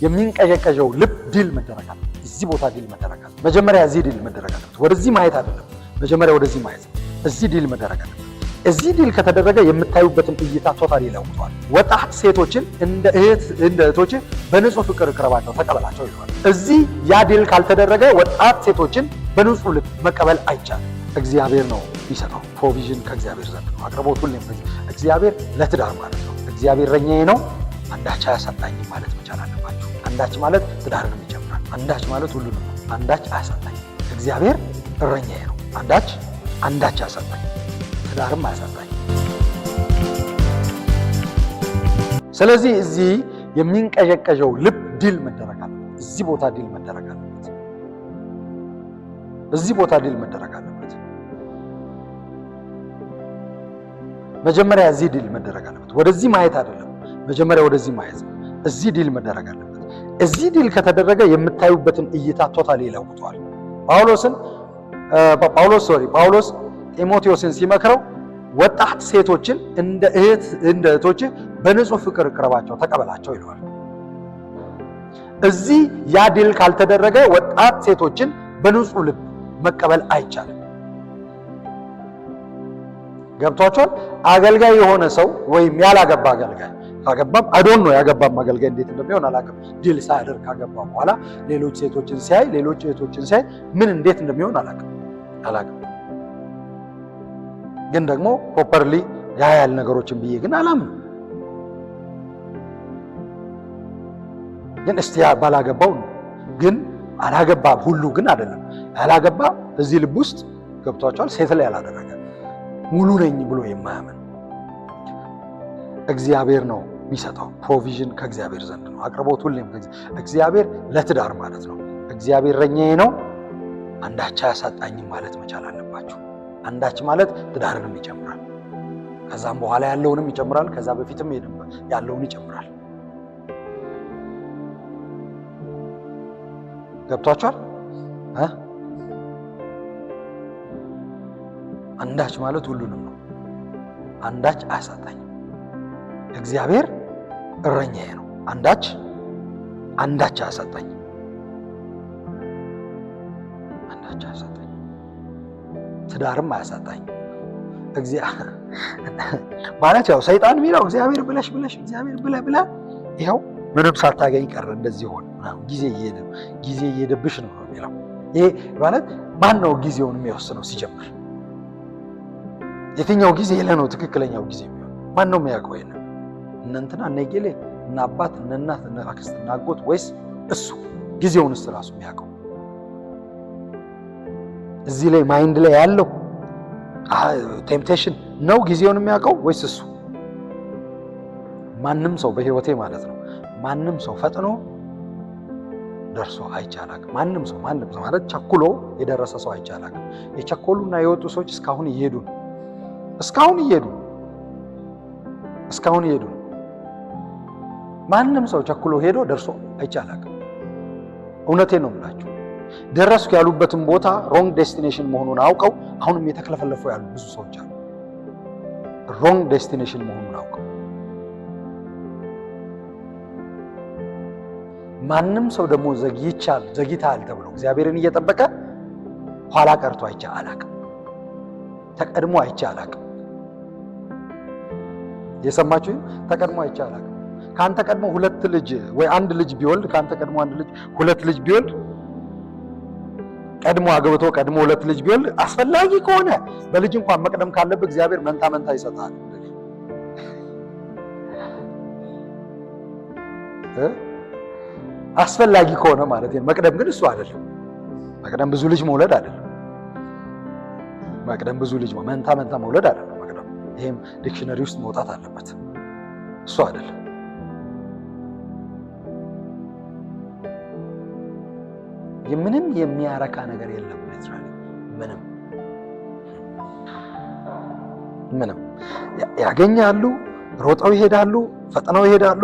የሚንቀዠቀዠው ልብ ዲል መደረግ አለ። እዚህ ቦታ ዲል መደረግ አለ። መጀመሪያ እዚህ ዲል መደረግ አለ። ወደዚህ ማየት አይደለም። መጀመሪያ ወደዚህ ማየት፣ እዚህ ዲል መደረግ አለ። እዚህ ዲል ከተደረገ የምታዩበትን እይታ ቶታሊ ይለውጣል። ወጣት ሴቶችን እንደ እህቶች በንጹህ ፍቅር ቅረባቸው፣ ተቀበላቸው ይሏል። እዚህ ያ ዲል ካልተደረገ ወጣት ሴቶችን በንጹህ ልብ መቀበል አይቻልም። እግዚአብሔር ነው የሚሰጠው። ፕሮቪዥን ከእግዚአብሔር ዘንድ ነው። አቅርቦት ሁሌም እግዚአብሔር ለትዳር ማለት ነው። እግዚአብሔር እረኛዬ ነው አንዳች አያሳጣኝም ማለት መቻል አለባቸው። አንዳች ማለት ትዳርንም ይጨምራል። አንዳች ማለት ሁሉንም ነው። አንዳች አያሳጣኝም። እግዚአብሔር እረኛዬ ነው አንዳች አያሳጣኝም፣ ትዳርም አያሳጣኝም። ስለዚህ እዚህ የሚንቀዠቀዠው ልብ ዲል መደረግ አለበት። እዚህ ቦታ ዲል መደረግ አለበት። እዚህ ቦታ ዲል መደረግ አለበት። መጀመሪያ እዚህ ዲል መደረግ አለበት። ወደዚህ ማየት አይደለም። መጀመሪያ ወደዚህ ማየት ነው። እዚህ ዲል መደረግ አለበት። እዚህ ዲል ከተደረገ የምታዩበትን እይታ ቶታሊ ይለውጣል። ጳውሎስ ጢሞቴዎስን ሲመክረው ወጣት ሴቶችን እንደ እህቶች በንጹህ ፍቅር ቅረባቸው፣ ተቀበላቸው ይለዋል። እዚህ ያ ዲል ካልተደረገ ወጣት ሴቶችን በንጹህ ልብ መቀበል አይቻልም። ገብቷቸዋል። አገልጋይ የሆነ ሰው ወይም ያላገባ አገልጋይ ካገባም አዶን ነው ያገባም አገልጋይ እንዴት እንደሚሆን አላውቅም። ዲል ሳያደርግ ካገባ በኋላ ሌሎች ሴቶችን ሲያይ፣ ሌሎች እህቶችን ሲያይ ምን እንዴት እንደሚሆን አላውቅም። ግን ደግሞ ፕሮፐርሊ ያያል ነገሮችን ብዬ ግን አላምንም። ግን እስቲ ባላገባው ነው ግን አላገባ ሁሉ ግን አይደለም። ያላገባ እዚህ ልብ ውስጥ ገብቷቸዋል። ሴት ላይ ያላደረገ ሙሉ ነኝ ብሎ የማያምን እግዚአብሔር ነው የሚሰጠው። ፕሮቪዥን ከእግዚአብሔር ዘንድ ነው። አቅርቦት ሁሌም እግዚአብሔር ለትዳር ማለት ነው። እግዚአብሔር እረኛዬ ነው አንዳች አያሳጣኝም ማለት መቻል አለባቸው። አንዳች ማለት ትዳርንም ይጨምራል። ከዛም በኋላ ያለውንም ይጨምራል። ከዛ በፊትም ያለውን ይጨምራል። ገብቷቸዋል። አንዳች ማለት ሁሉንም ነው። አንዳች አያሳጣኝም። እግዚአብሔር እረኛዬ ነው አንዳች አያሳጣኝም። አንዳች አያሳጣኝም። ትዳርም አያሳጣኝም። ማለት ያው ሰይጣን የሚለው እግዚአብሔር ብለሽ እግዚአብሔር ብለህ ይኸው ምንም ሳታገኝ ቀረ እንደዚህ ሆነ። ጊዜ እየሄደብሽ ነው የሚለው። ይሄ ማለት ማን ነው ጊዜውን የሚወስነው? ሲጀምር የትኛው ጊዜ ነው ትክክለኛው ጊዜ የሚሆን? ማን ነው የሚያውቀው? ይሄን እነ እንትና እነ ጌሌ እነ አባት እነ እናት እነ አክስት እነ አጎት ወይስ እሱ? ጊዜውንስ ራሱ የሚያውቀው እዚህ ላይ ማይንድ ላይ ያለው ቴምፕቴሽን ነው ጊዜውን የሚያውቀው ወይስ እሱ? ማንም ሰው በህይወቴ ማለት ነው ማንም ሰው ፈጥኖ ደርሶ አይቻላቅም። ማንም ሰው ማለት ቸኩሎ የደረሰ ሰው አይቻላቅም። የቸኮሉና የወጡ ሰዎች እስካሁን እየሄዱ ነው። ማንም ሰው ቸኩሎ ሄዶ ደርሶ አይቻላቅም። እውነቴን ነው የምላችሁ። ደረስኩ ያሉበትን ቦታ ሮንግ ዴስቲኔሽን መሆኑን አውቀው አሁንም የተክለፈለፉ ያሉ ብዙ ሰዎች አሉ። ሮንግ ዴስቲኔሽን መሆኑን አውቀው ማንም ሰው ደግሞ ዘግይተሃል ተብሎ እግዚአብሔርን እየጠበቀ ኋላ ቀርቶ አይቼ አላቅም። ተቀድሞ አይቼ አላቅም። የሰማችሁ? ተቀድሞ አይቼ አላቅም። ካንተ ቀድሞ ሁለት ልጅ ወይ አንድ ልጅ ቢወልድ ካንተ ቀድሞ አንድ ልጅ ሁለት ልጅ ቢወልድ ቀድሞ አግብቶ ቀድሞ ሁለት ልጅ ቢወልድ አስፈላጊ ከሆነ በልጅ እንኳን መቅደም ካለበት እግዚአብሔር መንታ ይሰጣል። አስፈላጊ ከሆነ ማለት ነው። መቅደም ግን እሱ አይደለም። መቅደም ብዙ ልጅ መውለድ አይደለም። መቅደም ብዙ ልጅ መንታ መውለድ አይደለም መቅደም። ይሄም ዲክሽነሪ ውስጥ መውጣት አለበት። እሱ አይደለም። ምንም የሚያረካ ነገር የለም። ሊትራሊ ምንም ያገኛሉ፣ ሮጠው ይሄዳሉ፣ ፈጥነው ይሄዳሉ።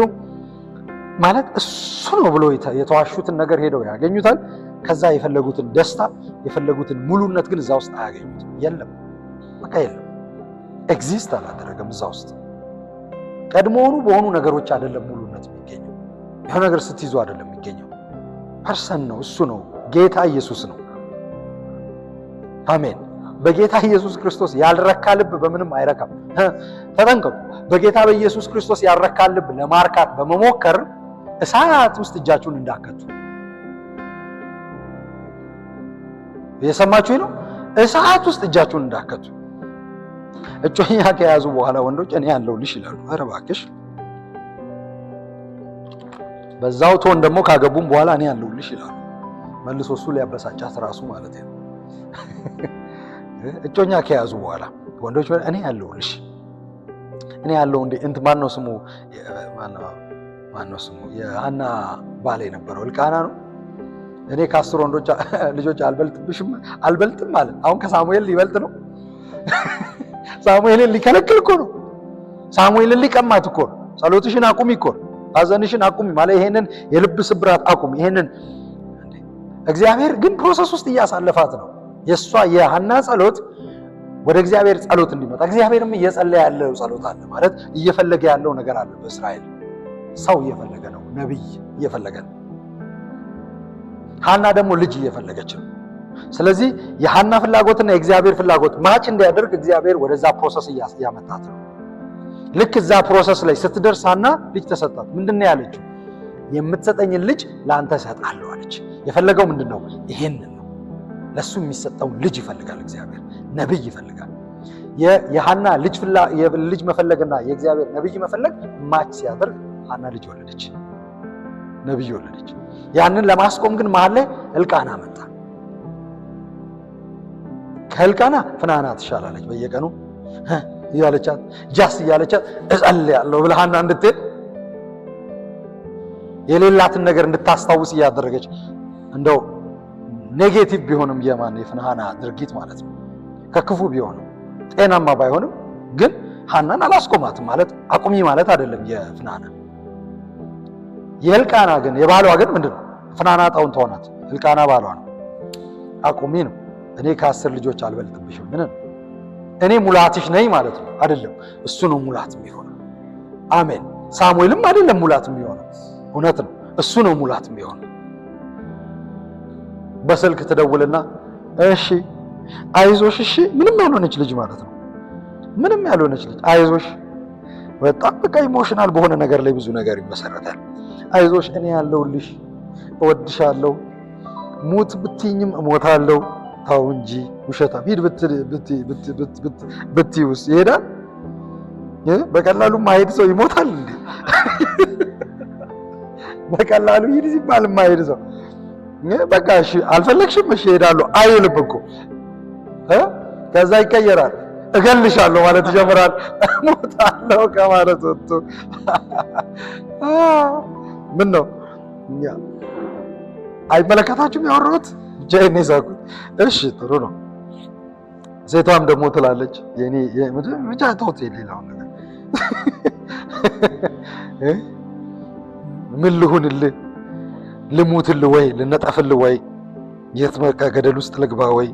ማለት እሱ ነው ብሎ የተዋሹትን ነገር ሄደው ያገኙታል። ከዛ የፈለጉትን ደስታ የፈለጉትን ሙሉነት ግን እዛ ውስጥ አያገኙትም። የለም፣ በቃ የለም። ኤግዚስት አላደረገም እዛ ውስጥ። ቀድሞውኑ በሆኑ ነገሮች አይደለም ሙሉነት የሚገኘው። የሆነ ነገር ስትይዙ አይደለም የሚገኘው። ፐርሰን ነው፣ እሱ ነው፣ ጌታ ኢየሱስ ነው። አሜን። በጌታ ኢየሱስ ክርስቶስ ያልረካ ልብ በምንም አይረካም። ተጠንቀቁ። በጌታ በኢየሱስ ክርስቶስ ያልረካ ልብ ለማርካት በመሞከር እሳት ውስጥ እጃችሁን እንዳከቱ። የሰማችሁኝ ነው? እሳት ውስጥ እጃችሁን እንዳከቱ። እጮኛ ከያዙ በኋላ ወንዶች እኔ ያለሁልሽ ይላሉ። ኧረ እባክሽ። በዛው ቶን ደግሞ ካገቡም በኋላ እኔ ያለሁልሽ ይላሉ። መልሶ እሱ ሊያበሳጫት ራሱ ማለት ነው። እጮኛ ከያዙ በኋላ ወንዶች እኔ ያለሁልሽ፣ እኔ ያለው እንት ማነው ስሙ የሐና ባል የነበረው እልቃና ነው። እኔ ከ10 ወንዶች ልጆች አልበልጥም ማለት አሁን ከሳሙኤል ሊበልጥ ነው። ሳሙኤልን ሊከለክል እኮ ነው። ሳሙኤልን ሊቀማት እኮ ነው። ጸሎትሽን አቁሚ እኮ ነው። ሐዘንሽን አቁሚ ማለት ይሄንን የልብ ስብራት አቁሚ። ይሄንን እግዚአብሔር ግን ፕሮሰስ ውስጥ እያሳለፋት ነው። የሷ የሐና ጸሎት ወደ እግዚአብሔር ጸሎት እንዲመጣ እግዚአብሔርም እየጸለየ ያለው ጸሎት አለ ማለት እየፈለገ ያለው ነገር አለ። በእስራኤል ሰው እየፈለገ ነው፣ ነብይ እየፈለገ ነው። ሐና ደግሞ ልጅ እየፈለገች ነው። ስለዚህ የሐና ፍላጎትና የእግዚአብሔር ፍላጎት ማች እንዲያደርግ እግዚአብሔር ወደዛ ፕሮሰስ እያመጣት ነው። ልክ እዛ ፕሮሰስ ላይ ስትደርስ ሐና ልጅ ተሰጣት። ምንድን ነው ያለችው? የምትሰጠኝን ልጅ ለአንተ እሰጥሃለሁ አለች። የፈለገው ምንድን ነው? ይሄንን ነው። ለሱ የሚሰጠውን ልጅ ይፈልጋል እግዚአብሔር። ነብይ ይፈልጋል። የሐና ልጅ መፈለግና የእግዚአብሔር ነብይ መፈለግ ማች ሲያደርግ ሐና ልጅ ወለደች፣ ነብይ ወለደች። ያንን ለማስቆም ግን መሀል ላይ እልቃና መጣ። ከእልቃና ፍናና ትሻላለች። በየቀኑ እያለቻት ጃስ እያለቻት እጸልያለሁ ብለህ ሐና እንድትሄድ የሌላትን ነገር እንድታስታውስ እያደረገች እንደው ኔጌቲቭ ቢሆንም የፍናና ድርጊት ማለት ነው ከክፉ ቢሆንም ጤናማ ባይሆንም ግን ሐናን አላስቆማትም ማለት አቁሚ ማለት አይደለም። የፍናና የእልቃና ግን የባሏ ግን ምንድነው? ፍናና ጣውን ተሆናት እልቃና ባሏ ነው። አቁሚ ነው። እኔ ከ10 ልጆች አልበልጥብሽም። ምን እኔ ሙላትሽ ነኝ ማለት ነው አይደለም። እሱ ነው ሙላት የሚሆነው። አሜን። ሳሙኤልም አይደለም ሙላት የሚሆነው፣ እውነት ነው። እሱ ነው ሙላት የሚሆነው። በስልክ ትደውልና እሺ አይዞሽ፣ እሺ ምንም ያልሆነች ልጅ ማለት ነው። ምንም ያልሆነች ልጅ አይዞሽ። በጣም በቃ ኢሞሽናል በሆነ ነገር ላይ ብዙ ነገር ይመሰረታል። አይዞሽ፣ እኔ ያለሁልሽ፣ እወድሻለሁ፣ ሙት ብትይኝም እሞታለሁ። ታው እንጂ ውሸታም ሂድ ብትይውስ ይሄዳል? በቀላሉ ማይሄድ ሰው ይሞታል እንዴ? በቀላሉ ሂድ ሲባል ማይሄድ ሰው በቃ እሺ አልፈለግሽም እሺ እሄዳለሁ አይልም እኮ። ከዛ ይቀየራል። እገልሻለሁ ማለት ይጀምራል። ሞታለሁ ከማለት ወጥቶ ምን ነው አይመለከታችሁም? ያወራሁት ብቻዬን ነው የሳኩት። እሺ ጥሩ ነው። ሴቷም ደግሞ ትላለች የኔ ብቻ ተውት የሌላውን ነገር ምን ልሁንልህ? ልሙትልህ ወይ ልነጠፍልህ ወይ የት በቃ ገደል ውስጥ ልግባ ወይ?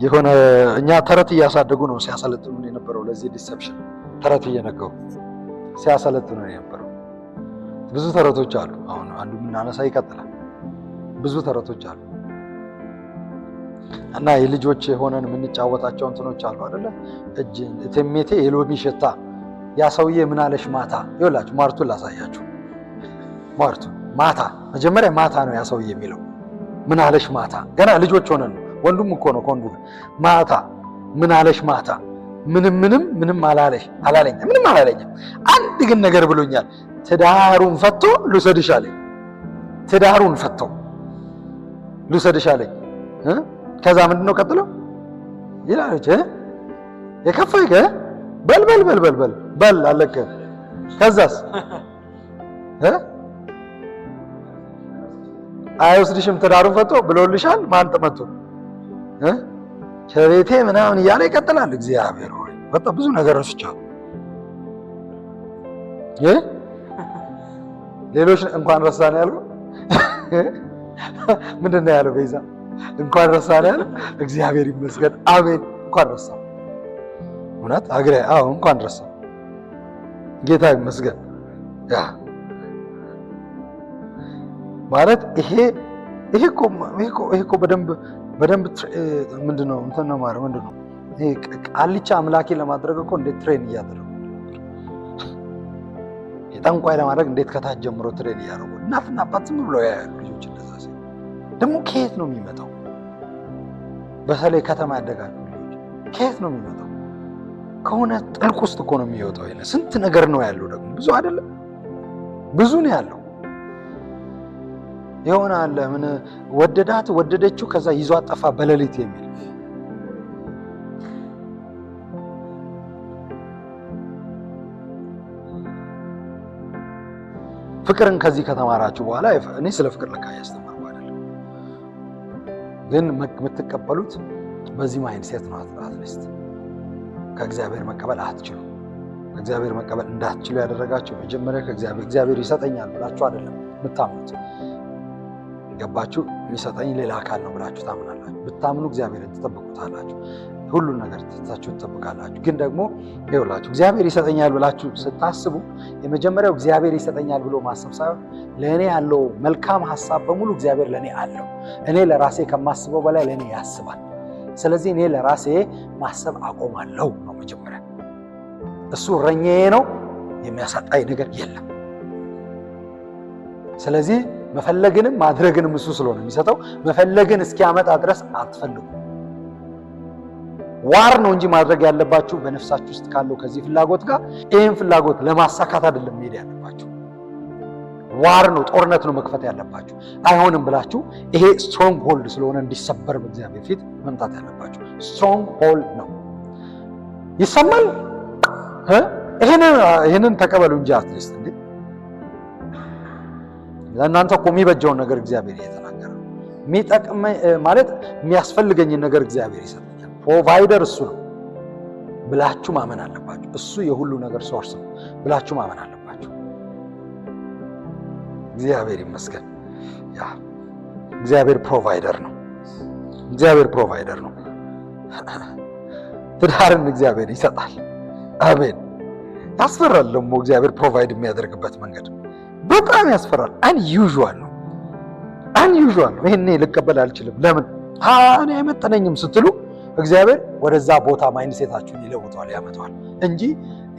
የሆነ እኛ ተረት እያሳደጉ ነው ሲያሰለጥኑ የነበረው። ለዚህ ዲሰፕሽን ተረት እየነገሩ ሲያሰለጥኑ የነበረው ብዙ ተረቶች አሉ። አሁን አንዱ የምናነሳ ይቀጥላል። ብዙ ተረቶች አሉ እና የልጆች የሆነን የምንጫወታቸው እንትኖች አሉ አይደለ? እቴሜቴ የሎሚ ሽታ ያ ሰውዬ ምን አለሽ ማታ? ይኸውላችሁ ማርቱን ላሳያችሁ። ማርቱ ማታ መጀመሪያ ማታ ነው ያ ሰውዬ የሚለው። ምን አለሽ ማታ? ገና ልጆች ሆነን ነው። ወንዱም እኮ ነው ከወንዱ ጋር ማታ ምን አለሽ ማታ? ምንም አላለሽ አላለኝ፣ ምንም አላለኝም። አንድ ግን ነገር ብሎኛል። ትዳሩን ፈቶ ልውሰድሽ አለኝ። ትዳሩን ፈቶ ልውሰድሽ አለኝ። ከዛ ምንድነው ቀጥለው ይላለች የከፋይከ በል አለከ። ከዛስ አይወስድሽም ትዳሩን ፈቶ ብሎልሻል። ማን ተመቶ ከቤቴ ምናምን እያለ ይቀጥላል። እግዚአብሔር ሆይ በጣም ብዙ ነገሮች አሉ። ሌሎች እንኳን ረሳን ያልኩት ምንድን ነው ያለው? ቤዛ እንኳን ረሳን ያለው እግዚአብሔር ይመስገን። አሜን። እንኳን ረሳ እውነት አግሬ እንኳን ረሳ ጌታ ይመስገን። ማለት ይሄ እኮ በደንብ ምንድነው እንትን ነው ማለት ምንድነው ይሄ ቃልቻ አምላኬ ለማድረግ እኮ እንዴት ትሬን እያደረጉ የጠንቋይ ለማድረግ እንዴት ከታች ጀምሮ ትሬን እያደረጉ እናትና አባት ዝም ብለው ያያሉ ልጆች። እንደዛ ሲል ደግሞ ከየት ነው የሚመጣው? በተለይ ከተማ ያደጋሉ ልጆች ከየት ነው የሚመጣው? ከሆነ ጥልቅ ውስጥ እኮ ነው የሚወጣው። ይሄ ስንት ነገር ነው ያለው። ደግሞ ብዙ አይደለም ብዙ ነው ያለው። የሆነ አለ ምን ወደደችው ከዛ ይዟት ጠፋ በሌሊት የሚል ፍቅርን ከዚህ ከተማራችሁ በኋላ እኔ ስለ ፍቅር ለካ ያስተማርኩ አይደለም፣ ግን የምትቀበሉት በዚህ ማይንድሴት ነው። አትሊስት ከእግዚአብሔር መቀበል አትችሉ። ከእግዚአብሔር መቀበል እንዳትችሉ ያደረጋችሁ መጀመሪያ እግዚአብሔር ይሰጠኛል ብላችሁ አይደለም የምታምኑት። ገባችሁ? የሚሰጠኝ ሌላ አካል ነው ብላችሁ ታምናላችሁ። ብታምኑ እግዚአብሔርን ትጠብቁታላችሁ። ሁሉን ነገር ትታችሁ ትጠብቃላችሁ። ግን ደግሞ ይኸውላችሁ እግዚአብሔር ይሰጠኛል ብላችሁ ስታስቡ የመጀመሪያው እግዚአብሔር ይሰጠኛል ብሎ ማሰብ ሳይሆን ለእኔ ያለው መልካም ሀሳብ በሙሉ እግዚአብሔር ለእኔ አለው። እኔ ለራሴ ከማስበው በላይ ለእኔ ያስባል። ስለዚህ እኔ ለራሴ ማሰብ አቆማለሁ ነው መጀመሪያ። እሱ እረኛዬ ነው፣ የሚያሳጣኝ ነገር የለም። ስለዚህ መፈለግንም ማድረግንም እሱ ስለሆነ የሚሰጠው መፈለግን እስኪያመጣ ድረስ አትፈልጉ። ዋር ነው እንጂ ማድረግ ያለባችሁ በነፍሳችሁ ውስጥ ካለው ከዚህ ፍላጎት ጋር ይህን ፍላጎት ለማሳካት አይደለም መሄድ ያለባችሁ። ዋር ነው፣ ጦርነት ነው መክፈት ያለባችሁ። አይሆንም ብላችሁ ይሄ ስትሮንግ ሆልድ ስለሆነ እንዲሰበር በእግዚአብሔር ፊት መምጣት ያለባችሁ ስትሮንግ ሆልድ ነው። ይሰማል። ይሄንን ተቀበሉ እንጂ አትሊስት እንዴ ለእናንተ እኮ የሚበጀውን ነገር እግዚአብሔር እየተናገረ ነው። የሚጠቅም ማለት የሚያስፈልገኝን ነገር እግዚአብሔር ይሰጠኛል፣ ፕሮቫይደር እሱ ነው ብላችሁ ማመን አለባችሁ። እሱ የሁሉ ነገር ሶርስ ነው ብላችሁ ማመን አለባችሁ። እግዚአብሔር ይመስገን። ያ እግዚአብሔር ፕሮቫይደር ነው። እግዚአብሔር ፕሮቫይደር ነው። ትዳርን እግዚአብሔር ይሰጣል። አሜን። ያስፈራል ደግሞ እግዚአብሔር ፕሮቫይድ የሚያደርግበት መንገድ በጣም ያስፈራል። አንዩዥዋል ነው። ይሄኔ ልቀበል አልችልም፣ ለምን እኔ አይመጠነኝም ስትሉ እግዚአብሔር ወደዛ ቦታ ማይንድሴታችሁን ይለውጠዋል፣ ያመጣዋል እንጂ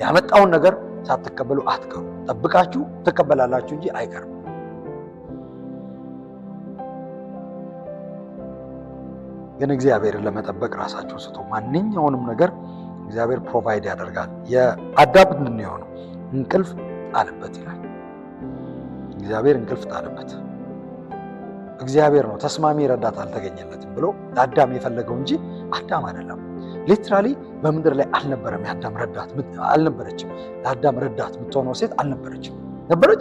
ያመጣውን ነገር ሳትቀበሉ አትቀሩ። ጠብቃችሁ ትቀበላላችሁ እንጂ አይቀርም። ግን እግዚአብሔርን ለመጠበቅ ራሳችሁ ስጡ። ማንኛውንም ነገር እግዚአብሔር ፕሮቫይድ ያደርጋል። የአዳም ምንድን ነው የሆነው? እንቅልፍ ጣለበት ይላል። እግዚአብሔር እንቅልፍ ጣለበት። እግዚአብሔር ነው ተስማሚ ረዳት አልተገኘለትም ብሎ አዳም የፈለገው እንጂ አዳም አይደለም። ሊትራሊ በምድር ላይ አልነበረም። የአዳም ረዳት አልነበረችም። ለአዳም ረዳት የምትሆነው ሴት አልነበረችም።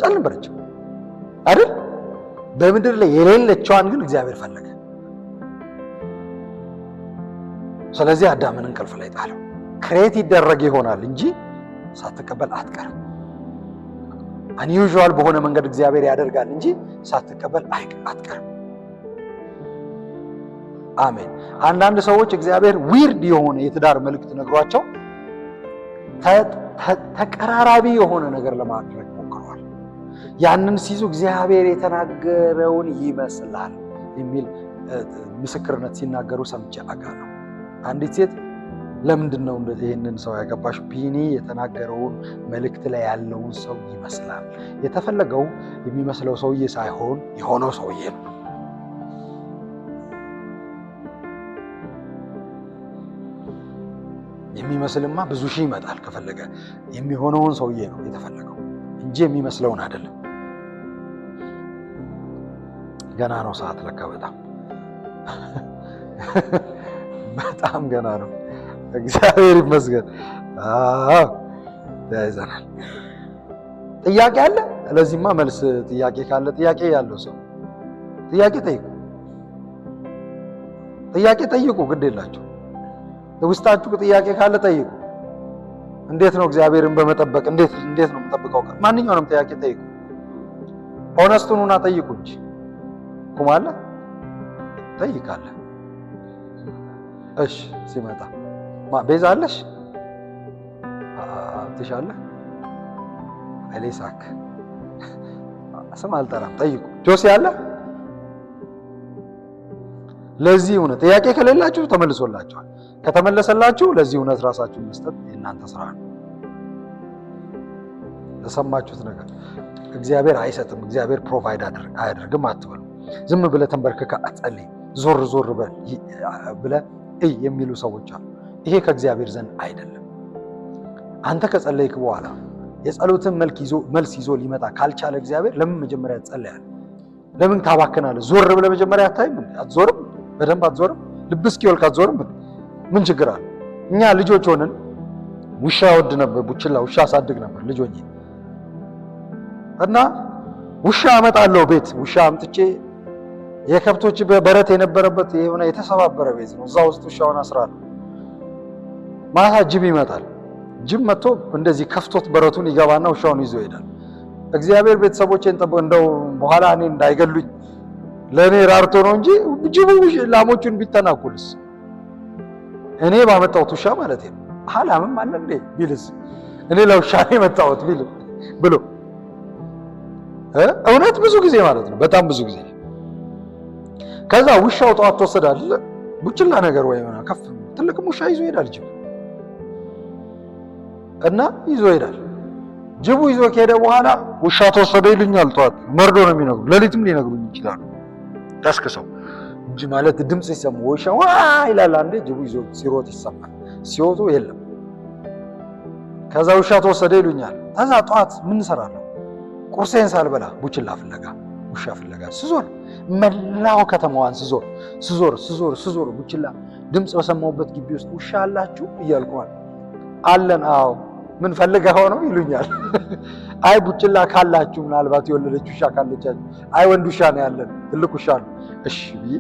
አልነበረችም አይደል? በምድር ላይ የሌለችዋን ግን እግዚአብሔር ፈለገ። ስለዚህ አዳምን እንቅልፍ ላይ ጣለው። ክሬት ይደረግ ይሆናል እንጂ ሳትቀበል አትቀርም። አንዩዥዋል በሆነ መንገድ እግዚአብሔር ያደርጋል እንጂ ሳትቀበል አትቀርም። አሜን። አንዳንድ ሰዎች እግዚአብሔር ዊርድ የሆነ የትዳር መልእክት ነግሯቸው ተቀራራቢ የሆነ ነገር ለማድረግ ሞክረዋል። ያንን ሲይዙ እግዚአብሔር የተናገረውን ይመስላል የሚል ምስክርነት ሲናገሩ ሰምቼ አውቃለሁ። አንዲት ሴት ለምንድን ነው ይህንን ሰው ያገባሽ? ቢኒ የተናገረውን መልእክት ላይ ያለውን ሰው ይመስላል። የተፈለገው የሚመስለው ሰውዬ ሳይሆን የሆነው ሰውዬ ነው። የሚመስልማ ብዙ ሺህ ይመጣል ከፈለገ። የሚሆነውን ሰውዬ ነው የተፈለገው እንጂ የሚመስለውን አይደለም። ገና ነው ሰዓት ለካ በጣም ገና ነው። እግዚአብሔር ይመስገን። ተያይዘናል። ጥያቄ አለ? ለዚህማ መልስ ጥያቄ ካለ ጥያቄ ያለው ሰው ጥያቄ ጠይቁ። ግድ የላችሁ። ውስጣችሁ ጥያቄ ካለ ጠይቁ። እንዴት ነው እግዚአብሔርን በመጠበቅ እንዴት ነው የምጠብቀው? ማንኛውንም ጥያቄ ጠይቁ። ሆነስቱኑና ጠይቁ እንጂ ቁማለ ጠይቃለ። እሺ ሲመጣ ቤዛ አለሽ? ትሻለ ኤሌሳክ ስም አልጠራም፣ ጠይቁ። ጆሲ አለ? ለዚህ እውነት ጥያቄ ከሌላችሁ ተመልሶላችኋል። ከተመለሰላችሁ ለዚህ እውነት ራሳችሁን መስጠት የእናንተ ስራ ነው። ለሰማችሁት ነገር እግዚአብሔር አይሰጥም፣ እግዚአብሔር ፕሮቫይድ አያደርግም አትበሉ። ዝም ብለህ ተንበርክከህ አትጸልይ፣ ዞር ዞር በል ብለህ የሚሉ ሰዎች አሉ። ይሄ ከእግዚአብሔር ዘንድ አይደለም። አንተ ከጸለይክ በኋላ የጸሎትን መልስ ይዞ ሊመጣ ካልቻለ እግዚአብሔር ለምን መጀመሪያ ትጸልያለህ? ለምን ታባክናለህ? ዞር ብለህ መጀመሪያ አታይም? አትዞርም? በደንብ አትዞርም? ልብ እስኪወልቅ አትዞርም? ምን ችግር አለ? እኛ ልጆች ሆነን ውሻ ወድ ነበር፣ ቡችላ ውሻ አሳድግ ነበር ልጅ ሆኜ እና ውሻ አመጣለሁ ቤት ውሻ አምጥቼ የከብቶች በረት የነበረበት የሆነ የተሰባበረ ቤት ነው። እዛ ውስጥ ውሻውን አስራለሁ። ማታ ጅብ ይመጣል። ጅብ መጥቶ እንደዚህ ከፍቶት በረቱን ይገባና ውሻውን ይዞ ይሄዳል። እግዚአብሔር ቤተሰቦቼን እንደው በኋላ እኔ እንዳይገሉኝ ለእኔ ራርቶ ነው እንጂ ጅቡ ላሞቹን ቢተናኩልስ እኔ ባመጣሁት ውሻ ማለት ነው። ላምም አለ እንዴ ቢልስ እኔ ለውሻ ነው የመጣሁት ቢል ብሎ እውነት ብዙ ጊዜ ማለት ነው፣ በጣም ብዙ ጊዜ። ከዛ ውሻው ጠዋት ተወሰዳል፣ ቡችላ ነገር ወይ ሆነ ከፍ ትልቅም ውሻ ይዞ ይሄዳል ጅቡ እና ይዞ ይሄዳል። ጅቡ ይዞ ከሄደ በኋላ ውሻ ተወሰደ ይሉኛል። ጠዋት መርዶ ነው የሚነግሩ፣ ሌሊትም ሊነግሩኝ ይችላሉ። ታስከሰው እንጂ ማለት ድምጽ ይሰሙ ውሻ ዋ ይላል። አንዴ ጅቡ ይዞ ሲሮጥ ይሰማል፣ ሲወጡ የለም። ከዛ ውሻ ተወሰደ ይሉኛል። ከዛ ጠዋት ምን እሰራለሁ? ቁርሴን ሳልበላ ቡችላ ፍለጋ ውሻ ፍለጋ ስዞር መላው ከተማዋን ስዞር ቡችላ ድምጽ በሰማሁበት ግቢ ውስጥ ውሻ አላችሁ እያልኩ አለን። አዎ ምን ፈልገህ ሆነው ይሉኛል። አይ ቡችላ ካላችሁ ምናልባት የወለደች ውሻ ካለቻችሁ፣ አይ ወንድ ውሻ ነው ያለን፣ ትልቅ ውሻ ነው። እሺ ብዬ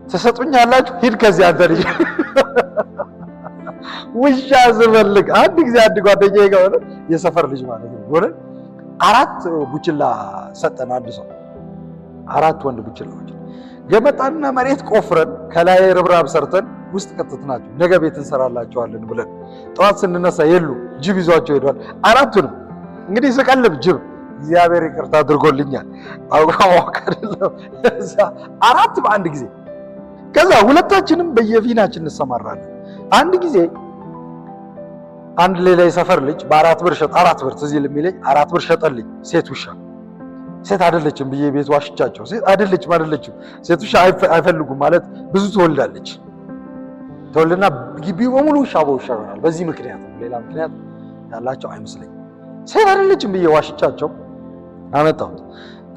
ትሰጡኛላችሁ? ሂድ ከዚህ አንተ ልጅ ውሻ ዝፈልግ። አንድ ጊዜ አንድ ጓደኛዬ ጋር ሆነ የሰፈር ልጅ ማለት ነው ሆነ 4 ቡችላ ሰጠን። አንድ ሰው 4 ወንድ ቡችላዎች ገመጣና መሬት ቆፍረን ከላይ ርብራብ ሰርተን ውስጥ ከተትናቸው ነገ ቤት እንሰራላቸዋለን ብለን ጠዋት ስንነሳ የሉ ጅብ ይዟቸው ሄዷል። 4ቱንም እንግዲህ ስቀልብ ጅብ እግዚአብሔር ይቅርታ አድርጎልኛል። አውቃለሁ 4 በአንድ ጊዜ። ከዛ ሁለታችንም በየፊናችን እንሰማራለን። አንድ ጊዜ አንድ ሌላ የሰፈር ልጅ በ4 ብር ሸጠ። 4 ብር ትዝ ይለኛል 4 ብር ሸጠልኝ። ሴት ውሻ ሴት አይደለችም ብዬ ቤት ዋሽቻቸው፣ ሴት አይደለችም ሴት ውሻ አይፈልጉም ማለት ብዙ ትወልዳለች። ተወልድና ግቢው በሙሉ ውሻ በውሻ ይሆናል። በዚህ ምክንያት ነው፣ ሌላ ምክንያት ያላቸው አይመስለኝም። ሴት አይደለችም ብዬ ዋሽቻቸው አመጣሁት።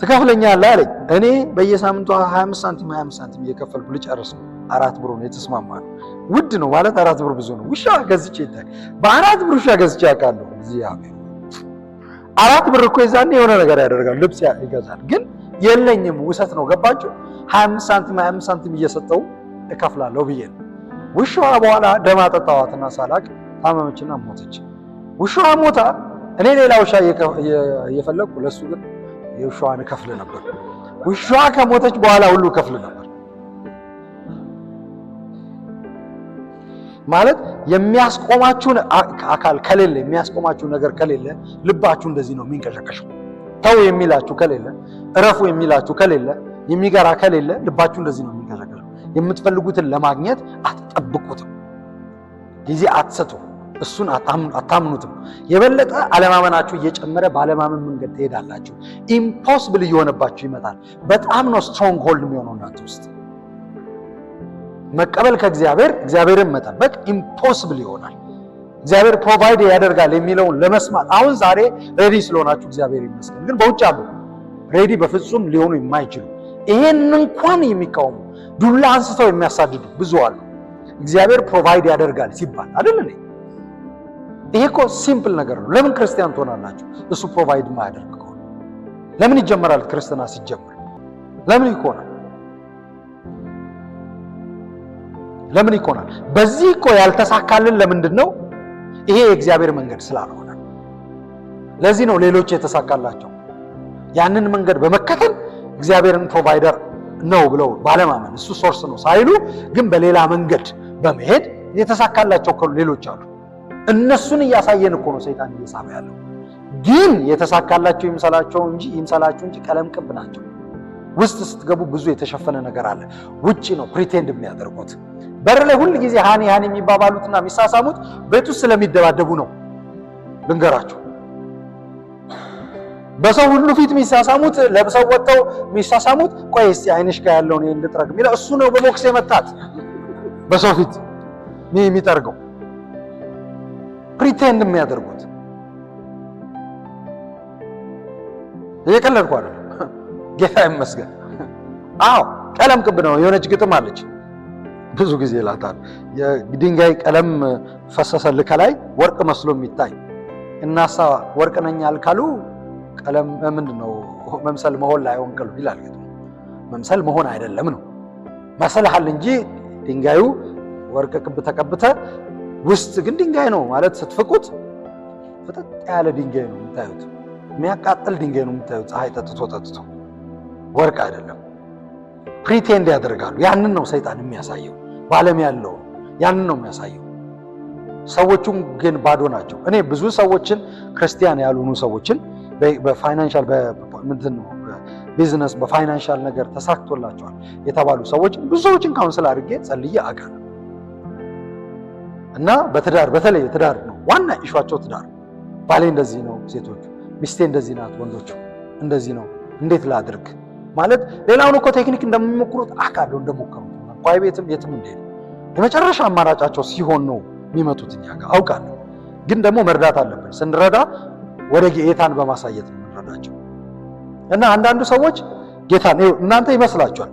ትከፍለኛለህ አለኝ። እኔ በየሳምንቱ 25 ሳንቲም እየከፈልኩ ልጨርስ ነው። 4 ብር ነው የተስማማነው። ውድ ነው ማለት 4 ብር ብዙ ነው። ውሻ ገዝቼ ይታይ በ4 ብር ውሻ ገዝቼ አውቃለሁ። እዚህ 4 ብር እኮ የዛኔ የሆነ ነገር ያደርጋል፣ ልብስ ይገዛል። ግን የለኝም፣ ውሰት ነው። ገባችሁ? 25 ሳንቲም እየሰጠው እከፍላለሁ ብዬ ነው። ውሻዋ በኋላ ደም አጠጣዋትና ሳላቅ ታመመችና ሞተች። ውሻዋ ሞታ እኔ ሌላ ውሻ እየፈለኩ ለሱ ግን የውሻዋን እከፍል ነበር። ውሻዋ ከሞተች በኋላ ሁሉ እከፍል ነበር። ማለት የሚያስቆማችሁን አካል ከሌለ፣ የሚያስቆማችሁ ነገር ከሌለ ልባችሁ እንደዚህ ነው የሚንቀሸቀሸው። ተው የሚላችሁ ከሌለ፣ እረፉ የሚላችሁ ከሌለ፣ የሚገራ ከሌለ ልባችሁ እንደዚህ ነው የሚንቀሸቀሸው። የምትፈልጉትን ለማግኘት አትጠብቁትም፣ ጊዜ አትሰጡ፣ እሱን አታምኑትም። የበለጠ አለማመናችሁ እየጨመረ ባለማመን መንገድ ትሄዳላችሁ። ኢምፖሲብል እየሆነባችሁ ይመጣል። በጣም ነው ስትሮንግ ሆልድ የሚሆነው እናንተ ውስጥ። መቀበል ከእግዚአብሔር እግዚአብሔርን መጠበቅ ኢምፖሲብል ይሆናል። እግዚአብሔር ፕሮቫይድ ያደርጋል የሚለውን ለመስማት አሁን ዛሬ ሬዲ ስለሆናችሁ እግዚአብሔር ይመስገን። ግን በውጭ አሉ ሬዲ በፍጹም ሊሆኑ የማይችሉ ይሄን እንኳን የሚቃወሙ ዱላ አንስተው የሚያሳድዱ ብዙ አሉ። እግዚአብሔር ፕሮቫይድ ያደርጋል ሲባል አይደል? ይሄ እኮ ሲምፕል ነገር ነው። ለምን ክርስቲያን ትሆናላችሁ? እሱ ፕሮቫይድ ማያደርግ ከሆነ ለምን ይጀመራል? ክርስትና ሲጀመር ለምን ይሆናል? ለምን ይሆናል? በዚህ እኮ ያልተሳካልን ለምንድን ነው? ይሄ የእግዚአብሔር መንገድ ስላልሆነ። ለዚህ ነው ሌሎች የተሳካላቸው። ያንን መንገድ በመከተል እግዚአብሔርን ፕሮቫይደር ነው ብለው ባለማመን እሱ ሶርስ ነው ሳይሉ ግን በሌላ መንገድ በመሄድ የተሳካላቸው ሌሎች አሉ። እነሱን እያሳየን እኮ ነው ሰይጣን እየሳበ ያለው። ግን የተሳካላቸው ይምሰላቸው እንጂ ቀለም ቅብ ናቸው። ውስጥ ስትገቡ ብዙ የተሸፈነ ነገር አለ። ውጪ ነው ፕሪቴንድ የሚያደርጉት። በር ላይ ሁል ጊዜ ሃኒ የሚባባሉትና የሚሳሳሙት ቤት ውስጥ ስለሚደባደቡ ነው። ልንገራቸው፣ በሰው ሁሉ ፊት የሚሳሳሙት ለብሰው ወጥተው የሚሳሳሙት ቆይ እስቲ አይንሽ ጋር ያለውን ይሄን ልጥረግ የሚለው እሱ ነው። በቦክስ የመታት በሰው ፊት የሚጠርገው ፕሪቴንድ የሚያደርጉት። እየቀለድኩ አይደለም፣ ጌታ ይመስገን። አዎ ቀለም ቅብ ነው። የሆነች ግጥም አለች ብዙ ጊዜ ላታል። የድንጋይ ቀለም ፈሰሰል ከላይ ወርቅ መስሎ የሚታይ እናሳ ወርቅ ነኝ አልካሉ ቀለም ምንድነው መምሰል መሆን ላይ ወንቀሉ ይላል ግጥሙ። መምሰል መሆን አይደለም ነው መሰልሃል እንጂ ድንጋዩ ወርቅ ቅብ ተቀብተ ውስጥ ግን ድንጋይ ነው ማለት ስትፍቁት ፍጥጥ ያለ ድንጋይ ነው የምታዩት። የሚያቃጥል ድንጋይ ነው የምታዩት። ፀሐይ ጠጥቶ ወርቅ አይደለም። ፕሪቴንድ ያደርጋሉ። ያንን ነው ሰይጣን የሚያሳየው። ባለም ያለው ያንን ነው የሚያሳየው። ሰዎቹም ግን ባዶ ናቸው። እኔ ብዙ ሰዎችን ክርስቲያን ያልሆኑ ሰዎችን በፋይናንሻል ቢዝነስ በፋይናንሻል ነገር ተሳክቶላቸዋል የተባሉ ሰዎችን ብዙ ሰዎችን ካውንስል አድርጌ ጸልዬ አውቃለሁ። እና በትዳር በተለይ ትዳር ነው ዋና ኢሹአቸው። ትዳር ባሌ እንደዚህ ነው፣ ሴቶቹ ሚስቴ እንደዚህ ናት፣ ወንዶቹ እንደዚህ ነው፣ እንዴት ላድርግ ማለት ሌላውን እኮ ቴክኒክ እንደሚሞክሩት አውቃለሁ፣ እንደሞከሩት ቋይ ቤትም የትም እንደሄዱ የመጨረሻ አማራጫቸው ሲሆን ነው የሚመጡት እኛ ጋር አውቃለሁ። ግን ደግሞ መርዳት አለብን። ስንረዳ ወደ ጌታን በማሳየት ነው የምንረዳቸው። እና አንዳንዱ ሰዎች ጌታን እናንተ ይመስላችኋል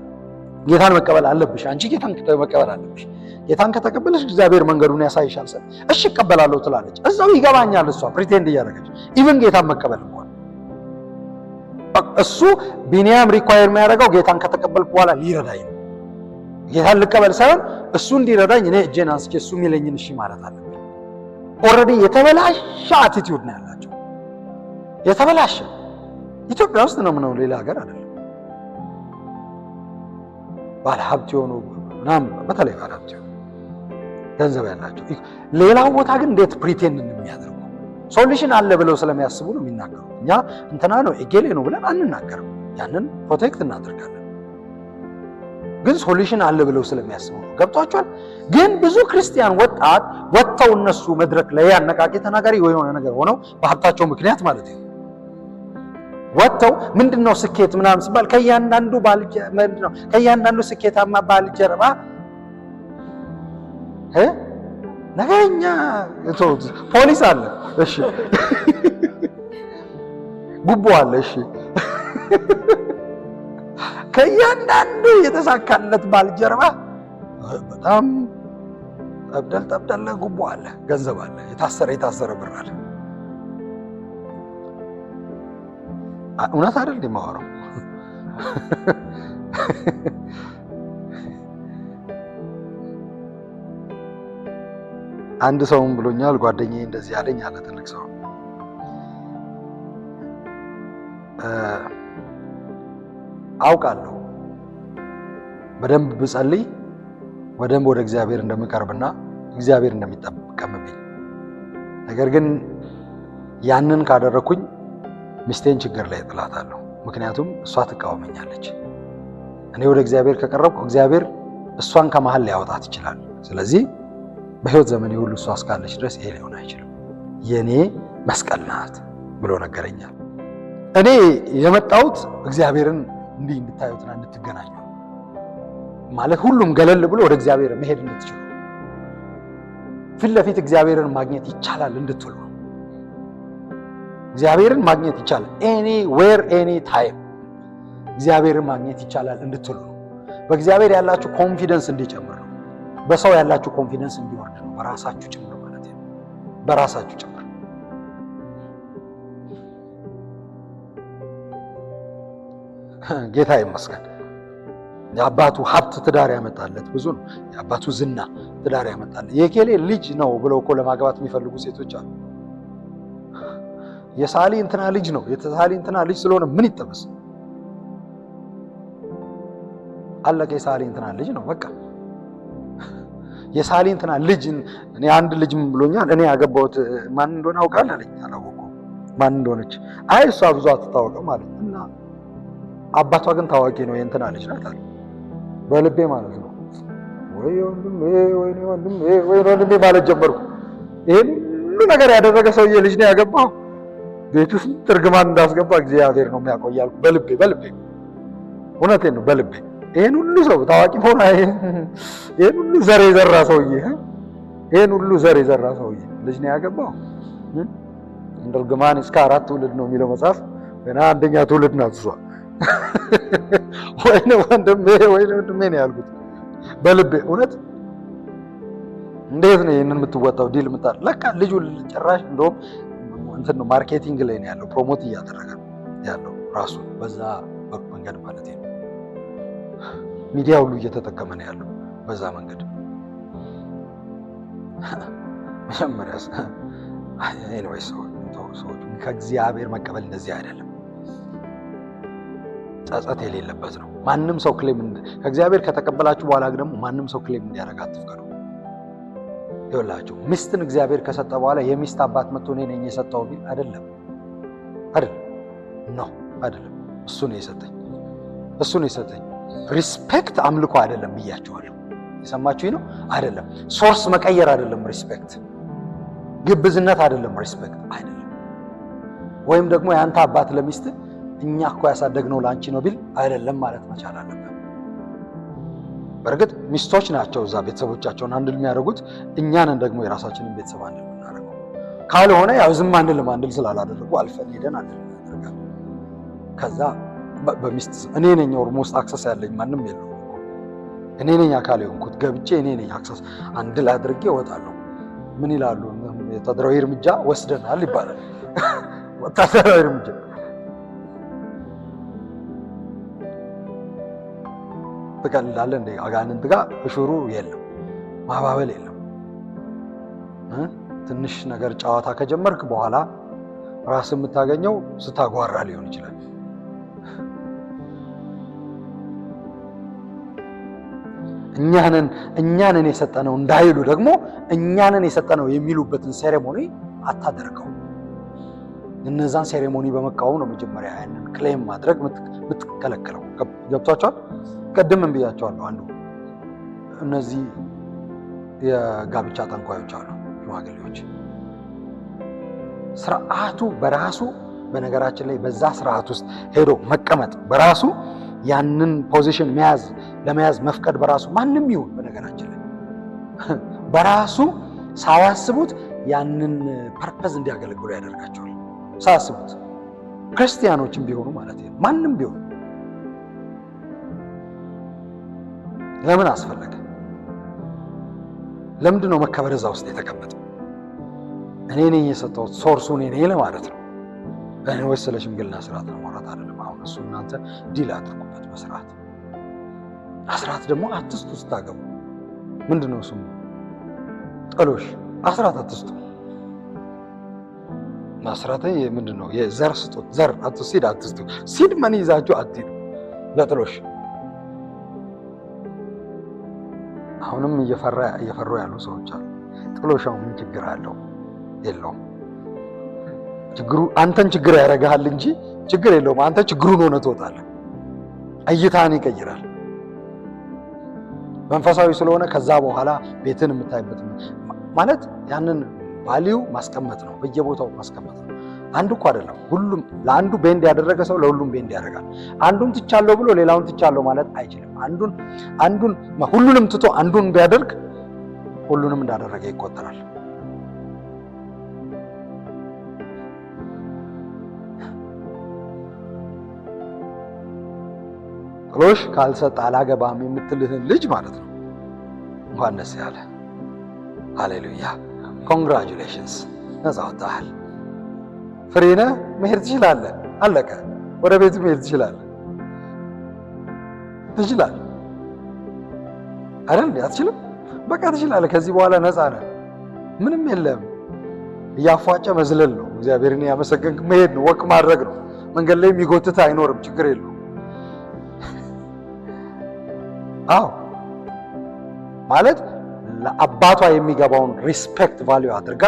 ጌታን መቀበል አለብሽ፣ አንቺ ጌታን መቀበል አለብሽ፣ ጌታን ከተቀበለሽ እግዚአብሔር መንገዱን ያሳይሻል። እሺ እቀበላለሁ ትላለች። እዛው ይገባኛል እሷ ፕሪቴንድ እያደረገች ኢቭን ጌታን መቀበል እንኳን እሱ ቢኒያም ሪኳየር የሚያደርገው ጌታን ከተቀበልኩ በኋላ ሊረዳኝ ነው። ጌታን ልቀበል ሳይሆን እሱ እንዲረዳኝ እኔ እጄን አንስቼ እሱ የሚለኝን እሺ ማለት አለብኝ። ኦልሬዲ የተበላሸ አቲቲዩድ ነው ያላቸው። የተበላሸ ኢትዮጵያ ውስጥ ነው ምነው ሌላ ሀገር አይደለም። ባለሀብት የሆኑ ምናምን በተለይ ባለሀብት የሆኑ ገንዘብ ያላቸው ሌላው ቦታ ግን እንዴት ፕሪቴንድ እንደሚያደርጉ ሶሉሽን አለ ብለው ስለሚያስቡ ነው የሚናገሩ። እኛ እንትና ነው ኤጌሌ ነው ብለን አንናገርም። ያንን ፕሮቴክት እናደርጋለን። ግን ሶሉሽን አለ ብለው ስለሚያስቡ ነው። ገብቷቸዋል። ግን ብዙ ክርስቲያን ወጣት ወጥተው እነሱ መድረክ ላይ አነቃቂ ተናጋሪ የሆነ ነገር ሆነው በሀብታቸው ምክንያት ማለት ነው ወጥተው ምንድነው ስኬት ምናምን ሲባል ከእያንዳንዱ ስኬታማ ባልጀርባ ነገኛ ፖሊስ አለ፣ እሺ ጉቦ አለ፣ እሺ ከእያንዳንዱ የተሳካለት ባልጀርባ በጣም ጠብደል ጉቦ አለ፣ ገንዘብ አለ፣ የታሰረ ብር አለ። እውነት አይደል የማወራው? አንድ ሰውም ብሎኛል፣ ጓደኛዬ እንደዚህ ያለኝ አለ። ትልቅ ሰው አውቃለሁ በደንብ ብጸልይ በደንብ ወደ እግዚአብሔር እንደምቀርብና እግዚአብሔር እንደሚጠቀምብኝ፣ ነገር ግን ያንን ካደረኩኝ ሚስቴን ችግር ላይ ጥላታለሁ። ምክንያቱም እሷ ትቃወመኛለች። እኔ ወደ እግዚአብሔር ከቀረብኩ እግዚአብሔር እሷን ከመሃል ሊያወጣት ይችላል። ስለዚህ በህይወት ዘመኔ ሁሉ እሷ እስካለች ድረስ ይሄ ሊሆን አይችልም፣ የኔ መስቀል ናት ብሎ ነገረኛል። እኔ የመጣሁት እግዚአብሔርን እንዲህ እንድታዩትና እንድትገናኙ ማለት ሁሉም ገለል ብሎ ወደ እግዚአብሔር መሄድ እንድትችሉ ፊት ለፊት እግዚአብሔርን ማግኘት ይቻላል እንድትሉ ነው። እግዚአብሔርን ማግኘት ይቻላል ኤኒ ዌር ኤኒ ታይም እግዚአብሔርን ማግኘት ይቻላል እንድትሉ ነው። በእግዚአብሔር ያላችሁ ኮንፊደንስ እንዲጨምር ነው። በሰው ያላችሁ ኮንፊደንስ እንዲወርድ ነው። በራሳችሁ ጭምር ማለት ነው። በራሳችሁ ጭምር ጌታ ይመስገን። የአባቱ ሀብት ትዳር ያመጣለት ብዙ ነው። የአባቱ ዝና ትዳር ያመጣለት የኬሌ ልጅ ነው ብለው እኮ ለማግባት የሚፈልጉ ሴቶች አሉ። የሳሊ እንትና ልጅ ነው፣ የሳሊ እንትና ልጅ ስለሆነ ምን ይጠበስ? አለቀ። የሳሊ እንትና ልጅ ነው በቃ። የሳሊ እንትና ልጅ እኔ አንድ ልጅ ምን ብሎኛል? እኔ ያገባሁት ማን እንደሆነ አውቃለሁ አለኝ። አላወኩም። ማን እንደሆነች። አይ እሷ ብዙ አትታወቅም ማለት እና አባቷ ግን ታዋቂ ነው የእንትና ልጅ ናት አለ በልቤ ማለት ነው። ወይ ወንድሜ ወንድሜ ማለት ጀመርኩ። ይሄን ሁሉ ነገር ያደረገ ሰውዬ ልጅ ነው ያገባው። ቤት ውስጥ ትርግማን እንዳስገባ እግዚአብሔር ነው የሚያውቀው እያልኩ በልቤ እውነቴን ነው በልቤ ይሄን ሁሉ ሰው ታዋቂ ሆነ ይሄን ሁሉ ዘር የዘራ ሰውዬ ልጅ ነው ያገባው። ትርግማን እስከ 4 ትውልድ ነው የሚለው መጽሐፍ። ገና አንደኛ ትውልድ ናት እሷ። ወይኔ ወንድሜ ነው ያልኩት በልቤ። እውነት እንዴት ነው ይሄንን የምትወጣው ዲል የምታል? ለካ ልጁ ጭራሽ እንደውም እንትን ነው ማርኬቲንግ ላይ ነው ያለው፣ ፕሮሞት እያደረገ ያለው ራሱ በዛ መንገድ ማለት ነው። ሚዲያ ሁሉ እየተጠቀመ ነው ያለው በዛ መንገድ። መጀመሪያስ ኤኒዌይስ ሰዎች ከእግዚአብሔር መቀበል እንደዚህ አይደለም፣ ጸጸት የሌለበት ነው። ማንም ሰው ክሌም ከእግዚአብሔር ከተቀበላችሁ በኋላ ደግሞ ማንም ሰው ክሌም እንዲያደርግ አትፍቀዱ። ይኸውላችሁ ሚስትን እግዚአብሔር ከሰጠ በኋላ የሚስት አባት መጥቶ እኔ ነኝ የሰጠው ቢል አይደለም እሱ ነው የሰጠኝ። ሪስፔክት አምልኮ አይደለም ብያቸዋለሁ። የሰማችሁኝ ነው አይደለም። ሶርስ መቀየር አይደለም ሪስፔክት። ግብዝነት አይደለም ሪስፔክት አይደለም። ወይም ደግሞ የአንተ አባት ለሚስት እኛ እኮ ያሳደግነው ላንቺ ነው ቢል አይደለም ማለት መቻል አለበት። በእርግጥ ሚስቶች ናቸው እዛ ቤተሰቦቻቸውን አንድል የሚያደርጉት፣ እኛንን ደግሞ የራሳችንን ቤተሰብ አንድል የምናደርገው። ካልሆነ ያው ዝም አንድል ስላላደረጉ አልፈን ሄደን አንድል እናደርጋለን። ከዛ በሚስት እኔ ነኝ ኦልሞስት አክሰስ ያለኝ ማንም የለው። እኔ ነኝ አካል የሆንኩት ገብቼ እኔ ነኝ አክሰስ አንድል አድርጌ እወጣለሁ። ምን ይላሉ? ወታደራዊ እርምጃ ወስደናል ይባላል። ወታደራዊ እርምጃ ትቀልላለህ እንደ አጋንንት ጋር እሹሩ የለም፣ ማባበል የለም። ትንሽ ነገር ጨዋታ ከጀመርክ በኋላ ራስ የምታገኘው ስታጓራ ሊሆን ይችላል። እኛንን የሰጠነው እንዳይሉ ደግሞ እኛንን የሰጠነው የሚሉበትን ሴሬሞኒ አታደርገው። እነዛን ሴሬሞኒ በመቃወም ነው መጀመሪያ ያንን ክሌም ማድረግ የምትከለከለው። ገብቷቸዋል? ቀድምም ብያቸዋለሁ። አንዱ እነዚህ የጋብቻ ጠንቋዮች አሉ፣ ሽማግሌዎች። ስርዓቱ በራሱ በነገራችን ላይ በዛ ስርዓት ውስጥ ሄዶ መቀመጥ በራሱ ያንን ፖዚሽን ለመያዝ መፍቀድ በራሱ ማንም ይሁን በነገራችን ላይ በራሱ ሳያስቡት ያንን ፐርፐዝ እንዲያገለግሉ ያደርጋቸዋል። ሳያስቡት ክርስቲያኖችም ቢሆኑ ማለት ነው። ማንም ቢሆን ለምን አስፈለገ? ለምንድን ነው መከበር እዛ ውስጥ የተቀመጠው? እኔ ነኝ የሰጠሁት ሶርሱ እኔ ነኝ ለማለት ነው። እኔ ወይስ ስለ ሽምግልና ስርዓት ነው ማውራት አይደለም። አሁን እሱ እናንተ ዲል አድርጉበት በስርዓት። አስራት ደግሞ አትስጡ ስታገቡ። ምንድን ነው እሱም ጥሎሽ አስራት አትስጡ። አስራት ምንድን ነው? የዘር ስጡት። ዘር ሲድ አትስጡ። ሲድ መን ይዛችሁ አትሄዱ ለጥሎሽ። አሁንም እየፈሩ ያሉ ሰዎች አሉ። ጥሎሻው ምን ችግር አለው? የለውም። ችግሩ አንተን ችግር ያደርግሃል እንጂ ችግር የለውም። አንተ ችግሩን ሆነ ትወጣለህ። እይታን ይቀይራል። መንፈሳዊ ስለሆነ ከዛ በኋላ ቤትን የምታይበት ማለት ያንን ቫልዩ ማስቀመጥ ነው። በየቦታው ማስቀመጥ ነው። አንዱ እኮ አይደለም ሁሉም። ለአንዱ ቤንድ ያደረገ ሰው ለሁሉም ቤንድ ያደርጋል። አንዱን ትቻለሁ ብሎ ሌላውን ትቻለሁ ማለት አይችልም። አንዱን ሁሉንም ትቶ አንዱን ቢያደርግ ሁሉንም እንዳደረገ ይቆጠራል። ጥሎሽ ካልሰጥ አላገባም የምትልህን ልጅ ማለት ነው እንኳን ደስ ያለ። ሃሌሉያ ኮንግራጁሌሽንስ፣ ነፃ ወጣሃል። ፍሬ ነህ፣ መሄድ ትችላለህ። አለቀ። ወደ ቤት መሄድ ትችላለህ። አይደል? አትችልም? በቃ ትችላለህ። ከዚህ በኋላ ነፃ ነህ። ምንም የለም። እያፏጨ መዝለል ነው። እግዚአብሔርን ያመሰገንክ መሄድ ነው። ወቅ ማድረግ ነው። መንገድ ላይ የሚጎትት አይኖርም። ችግር የለውም። አዎ ማለት ለአባቷ የሚገባውን ሪስፔክት ቫልዩ አድርጋ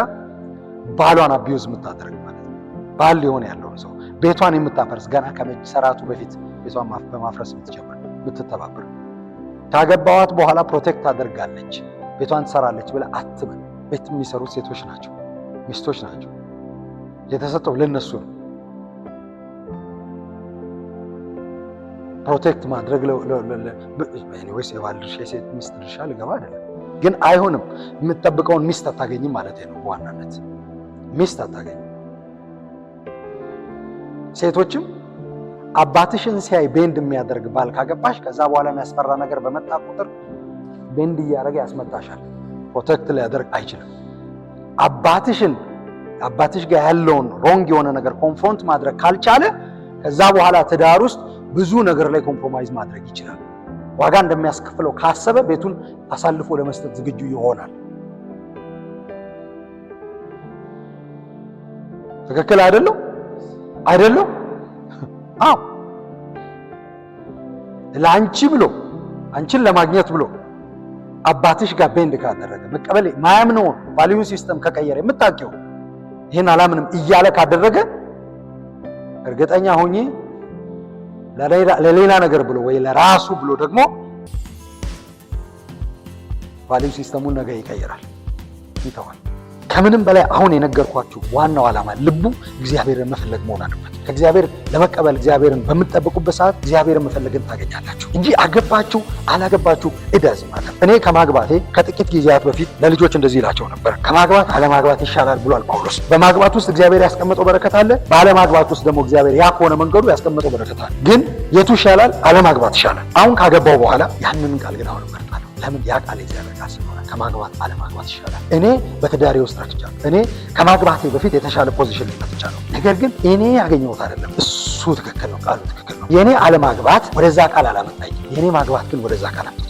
ባሏን አቢዩዝ የምታደርግ ማለት ነው። ባል ሊሆን ያለውን ሰው ቤቷን የምታፈርስ ገና ከመሰራቱ በፊት ቤቷን በማፍረስ የምትጀምር የምትተባበር ካገባዋት በኋላ ፕሮቴክት ታደርጋለች ቤቷን ትሰራለች ብለህ አትበል። ቤት የሚሰሩት ሴቶች ናቸው፣ ሚስቶች ናቸው። የተሰጠው ለነሱ ነው። ፕሮቴክት ማድረግ ኤኒዌይስ የባል ድርሻ የሴት ሚስት ድርሻ ልገባ አይደለም፣ ግን አይሆንም። የምትጠብቀውን ሚስት አታገኝም ማለት ነው። በዋናነት ሚስት አታገኝም። ሴቶችም አባትሽን ሲያይ ቤንድ የሚያደርግ ባል ካገባሽ ከዛ በኋላ የሚያስፈራ ነገር በመጣ ቁጥር ቤንድ እያደረገ ያስመጣሻል። ፕሮቴክት ሊያደርግ አይችልም። አባትሽ ጋር ያለውን ሮንግ የሆነ ነገር ኮንፍሮንት ማድረግ ካልቻለ ከዛ በኋላ ትዳር ውስጥ ብዙ ነገር ላይ ኮምፕሮማይዝ ማድረግ ይችላል። ዋጋ እንደሚያስከፍለው ካሰበ ቤቱን አሳልፎ ለመስጠት ዝግጁ ይሆናል። ትክክል አይደለም? አዎ። ለአንቺ ብሎ አንቺን ለማግኘት ብሎ አባትሽ ጋር ቤንድ ካደረገ መቀበል ማያምነውን ቫልዩ ሲስተም ከቀየረ የምታውቂው ይህን አላምንም እያለ ካደረገ እርግጠኛ ሆኜ ለሌላ ነገር ብሎ ወይ ለራሱ ብሎ ደግሞ ቫልዩ ሲስተሙን ነገ ይቀይራል፣ ይተዋል። ከምንም በላይ አሁን የነገርኳችሁ ዋናው ዓላማ ልቡ እግዚአብሔርን መፈለግ መሆን አለበት። ከእግዚአብሔር ለመቀበል እግዚአብሔርን በምትጠብቁበት ሰዓት እግዚአብሔርን መፈለግን ታገኛላችሁ እንጂ አገባችሁ አላገባችሁ እዳዝ ማለት። እኔ ከማግባቴ ከጥቂት ጊዜያት በፊት ለልጆች እንደዚህ ይላቸው ነበር፣ ከማግባት አለማግባት ይሻላል ብሏል ጳውሎስ። በማግባት ውስጥ እግዚአብሔር ያስቀመጠው በረከት አለ፣ በአለማግባት ውስጥ ደግሞ እግዚአብሔር ያ ከሆነ መንገዱ ያስቀመጠው በረከት አለ። ግን የቱ ይሻላል? አለማግባት ይሻላል። አሁን ካገባው በኋላ ያንን ቃል ግን አሁን እመርጣለሁ። ለምን? ያ ቃል እግዚአብሔር ቃል ስለሆነ ከማግባት አለማግባት ይሻላል። እኔ በትዳሬ ውስጥ ረክቻለሁ። እኔ ከማግባቴ በፊት የተሻለ ፖዚሽን ልመጥቻለሁ። ነገር ግን እኔ ያገኘሁት አይደለም፣ እሱ ትክክል ነው፣ ቃሉ ትክክል ነው። የኔ አለማግባት ወደዛ ቃል አላመጣኝም። የኔ ማግባት ግን ወደዛ ቃል አመጣኝ።